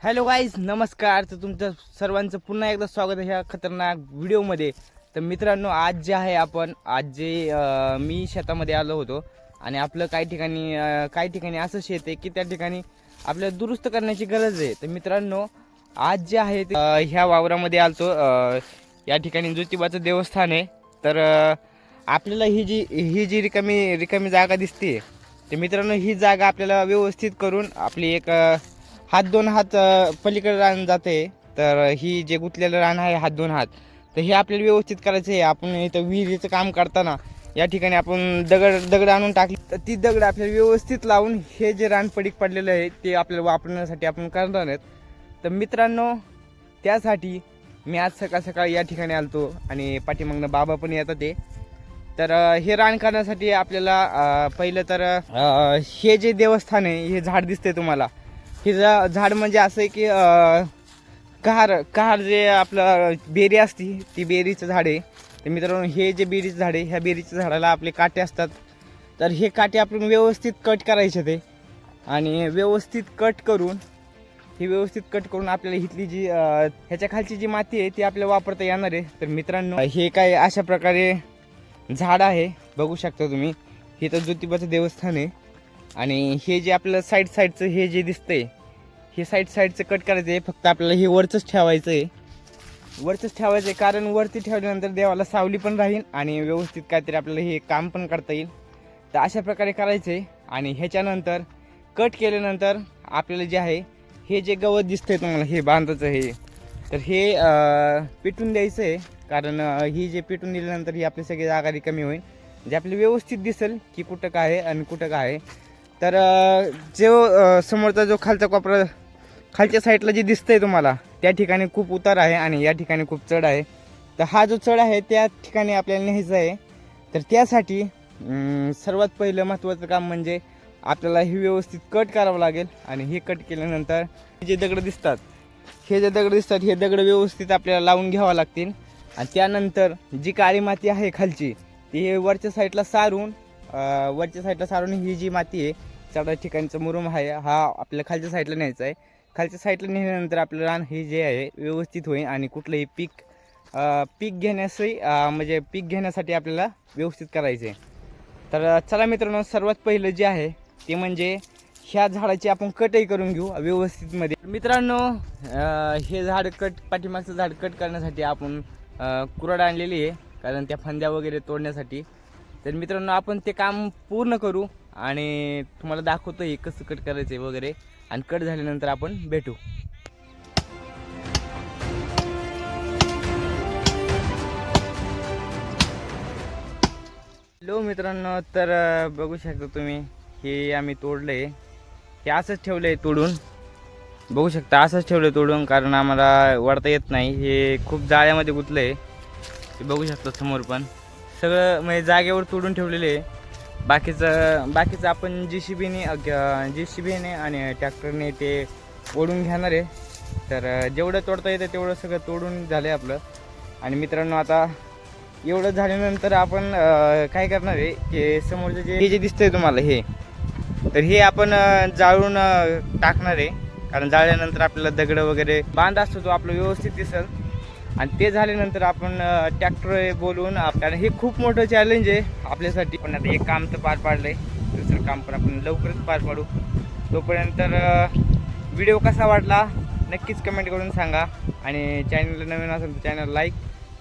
Hello guys, नमस्कार. तर तुमचं सर्वांचं पुन्हा एकदा स्वागत आहे ह्या खतरनाक व्हिडिओमध्ये. तर मित्रांनो, आज जे आहे मी शेतामध्ये आलो होतो आणि आपलं काही ठिकाणी असं शेत आहे की त्या ठिकाणी आपल्याला दुरुस्त करण्याची गरज आहे. तर मित्रांनो, आज जे आहे ते ह्या वावरामध्ये आलतो. या ठिकाणी ज्योतिबाचं देवस्थान आहे. तर आपल्याला ही जी रिकामी जागा दिसते, तर मित्रांनो, ही जागा आपल्याला व्यवस्थित करून आपली एक हात दोन हात पलीकडे रान जाते. तर ही जे गुंतलेलं रान आहे हात दोन हात, तर हे आपल्याला व्यवस्थित करायचं आहे. आपण इथं विहिरीचं काम करताना या ठिकाणी आपण दगड आणून टाकली, तर ती दगड आपल्याला व्यवस्थित लावून हे जे रान पडीक पडलेलं आहे ते आपल्याला वापरण्यासाठी आपण करणार आहेत. तर मित्रांनो, त्यासाठी मी आज सकाळ या ठिकाणी आलतो आणि पाठीमागनं बाबा पण येतात ते. तर हे रान करण्यासाठी आपल्याला पहिलं तर हे जे देवस्थान आहे, हे झाड दिसतंय तुम्हाला, हे झाड म्हणजे असं आहे की कहार जे आपलं बेरी असते ती बेरीचं झाड आहे. तर मित्रांनो, हे जे बेरीचं झाड आहे, ह्या बेरीच्या झाडाला आपले काटे असतात. तर हे काटे आपण व्यवस्थित कट करायचे ते, आणि व्यवस्थित कट करून आपल्याला इथली जी ह्याच्या खालची जी माती आहे ती आपल्याला वापरता येणार आहे. तर मित्रांनो, हे काय अशा प्रकारे झाड आहे, बघू शकता तुम्ही. हे तर ज्योतिबाचं देवस्थान आहे आणि हे जे आपल्याला साईडचं हे जे दिसतंय, हे साईडचं कट करायचं आहे. फक्त आपल्याला हे वरचंच ठेवायचं आहे, कारण वरती ठेवल्यानंतर देवाला सावली पण राहील आणि व्यवस्थित काहीतरी आपल्याला हे काम पण करता येईल. तर अशा प्रकारे करायचं आहे. आणि ह्याच्यानंतर कट केल्यानंतर आपल्याला जे आहे हे जे गवत दिसतंय तुम्हाला, हे बांधाचं हे, तर हे पेटून द्यायचं आहे. कारण ही जे पेटून दिल्यानंतर ही आपली सगळी जागा रिकामी होईल, जे आपल्याला व्यवस्थित दिसेल की कुठं काय आहे आणि कुठं काय आहे. तर समोरचा जो खालचा कोपरा, खालच्या साईडला जे दिसतंय तुम्हाला, त्या ठिकाणी खूप उतार आहे आणि या ठिकाणी खूप चढ आहे. तर हा जो चढ आहे त्या ठिकाणी आपल्याला न्यायचा आहे. तर त्यासाठी सर्वात पहिलं महत्त्वाचं काम म्हणजे आपल्याला हे व्यवस्थित कट करावं लागेल. आणि हे कट केल्यानंतर हे जे दगड दिसतात हे दगड व्यवस्थित आपल्याला लावून घ्यावं लागतील. आणि त्यानंतर जी काळी माती आहे खालची, ती वरच्या साईडला सारून ही जी माती आहे, चढा ठिकाणचं मुरुम आहे, हा आपल्याला खालच्या साईडला न्यायचा आहे. खालच्या साईडला नेल्यानंतर आपलं रान हे जे आहे व्यवस्थित होईल आणि कुठलंही पीक घेण्यासाठी आपल्याला व्यवस्थित करायचं आहे. तर चला मित्रांनो, सर्वात पहिलं जे आहे ते म्हणजे ह्या झाडाची आपण कटही करून घेऊ व्यवस्थितमध्ये. मित्रांनो, हे पाठीमागचं झाड कट करण्यासाठी आपण कुऱ्हाड आणलेली आहे, कारण त्या फांद्या वगैरे तोडण्यासाठी. तर मित्रांनो, आपण ते काम पूर्ण करू आणि तुम्हाला दाखवतो हे कसं कट करायचं आहे वगैरे. आणि कट झाल्यानंतर आपण भेटू. हॅलो मित्रांनो, तर बघू शकता तुम्ही, हे आम्ही तोडलंय. हे असंच ठेवलंय तोडून, बघू शकता, असंच ठेवलंय तोडून, कारण आम्हाला वळता येत नाही. हे खूप जाळ्यामध्ये गुंतलंय, ते बघू शकता समोर. पण सगळं म्हणजे जागेवर तोडून ठेवलेले आहे. बाकीचं आपण JCBने आणि ट्रॅक्टरने ते ओढून घेणार आहे. तर जेवढं तोडता येतं तेवढं सगळं तोडून झालं आहे आपलं. आणि मित्रांनो, आता एवढं झाल्यानंतर आपण काय करणार आहे की समोरचं जे दिसतंय तुम्हाला हे, तर हे आपण जाळून टाकणार आहे. कारण जाळल्यानंतर आपल्याला दगड वगैरे बांध असतो तो आपलं व्यवस्थित दिसेल. आणि ते झाल्यानंतर आपण ट्रॅक्टर बोलवून, कारण हे खूप मोठं चॅलेंज आहे आपल्यासाठी. पण आता एक काम तर पार पाडलंय, दुसरं काम पण आपण लवकरच पार पाडू. तोपर्यंत व्हिडिओ कसा वाटला नक्कीच कमेंट करून सांगा. आणि चॅनलला नवीन असेल तर चॅनल लाईक,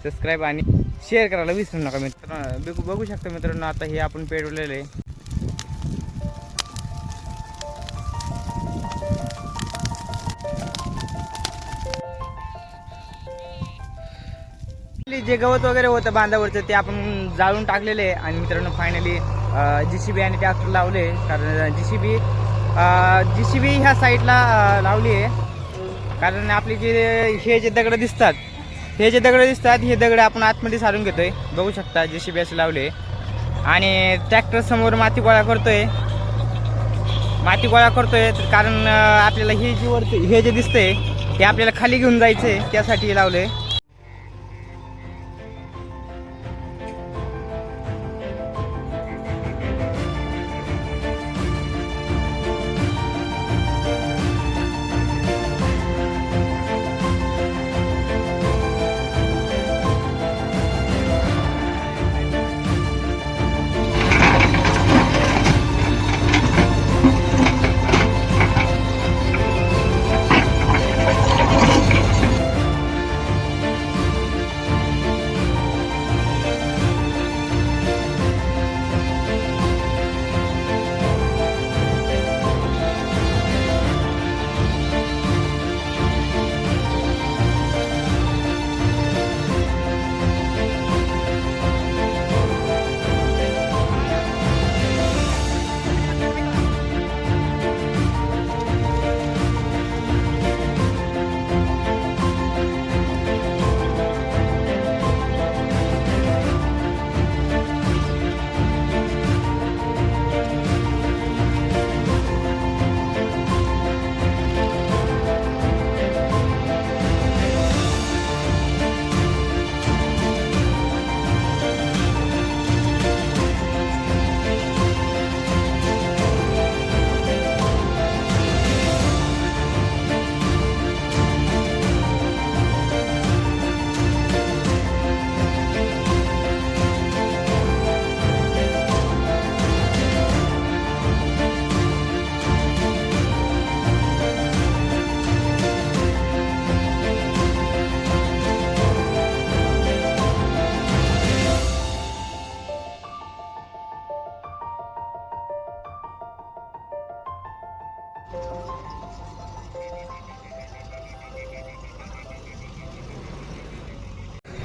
सबस्क्राईब आणि शेअर करायला विसरू नका मित्रांनो. बघू शकता मित्रांनो, आता हे आपण पेटवलेलं आहे. जे गवत वगैरे होतं बांधावरचं ते आपण जाळून टाकलेले आहे. आणि मित्रांनो, फायनली JCB आणि ट्रॅक्टर लावले, कारण JCB ह्या साईडला लावली आहे. कारण आपले हे जे दगड दिसतात हे दगड आपण आतमध्ये सारून घेतोय. बघू शकता, JCB असे लावले. आणि ट्रॅक्टर समोर माती गोळा करतोय. कारण आपल्याला हे जे दिसतंय ते आपल्याला खाली घेऊन जायचंय, त्यासाठी लावले.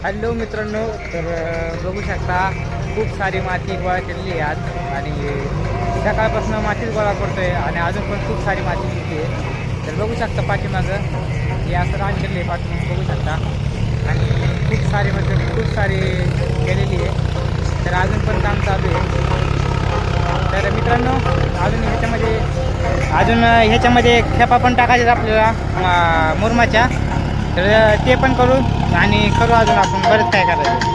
हॅलो मित्रांनो, तर बघू शकता खूप सारी माती गोळा केलेली आहे आज आणि सकाळपासून मातीच गोळा करतोय आणि अजून पण खूप सारी माती निघते आहे. तर बघू शकता पाठीमागं हे असं रान केलेलं आहे, पाठीमागं बघू शकता आणि खूप सारी म्हणजे खूप सारी केलेली आहे. तर अजून पण काम चालू आहे. तर मित्रांनो अजून ह्याच्यामध्ये खेपा पण टाकायचे आपल्याला मुरमाच्या, तर ते पण करू आणि करू अजून आपण बरेच काय करायचं.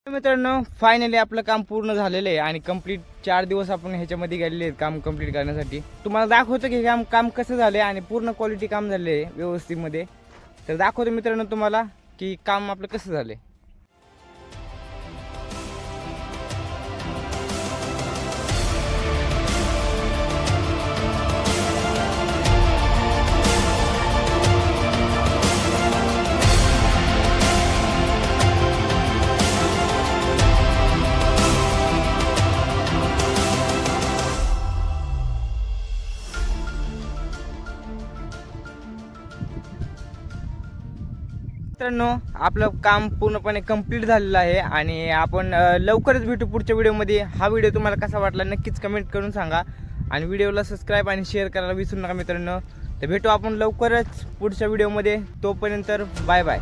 मित्रांनो फायनली आपलं काम पूर्ण झालेलं आहे आणि कंप्लीट 4 दिवस आपण ह्याच्यामध्ये गेलेले आहेत काम कंप्लीट करण्यासाठी. तुम्हाला दाखवतो की काम कसं झालं आहे आणि पूर्ण क्वालिटी काम झाले आहे व्यवस्थितमध्ये. तर दाखवतो मित्रांनो तुम्हाला की काम आपलं कसं झालं आहे. मित्रांनो आपलं काम पूर्णपणे कंप्लीट झालेलं आहे आणि आपण लवकरच भेटू पुढच्या व्हिडिओमध्ये. हा व्हिडिओ तुम्हाला कसा वाटला नक्कीच कमेंट करून सांगा आणि व्हिडिओला सबस्क्राईब आणि शेअर करायला विसरू नका मित्रांनो. तर भेटू आपण लवकरच पुढच्या व्हिडिओमध्ये. तोपर्यंत बाय बाय.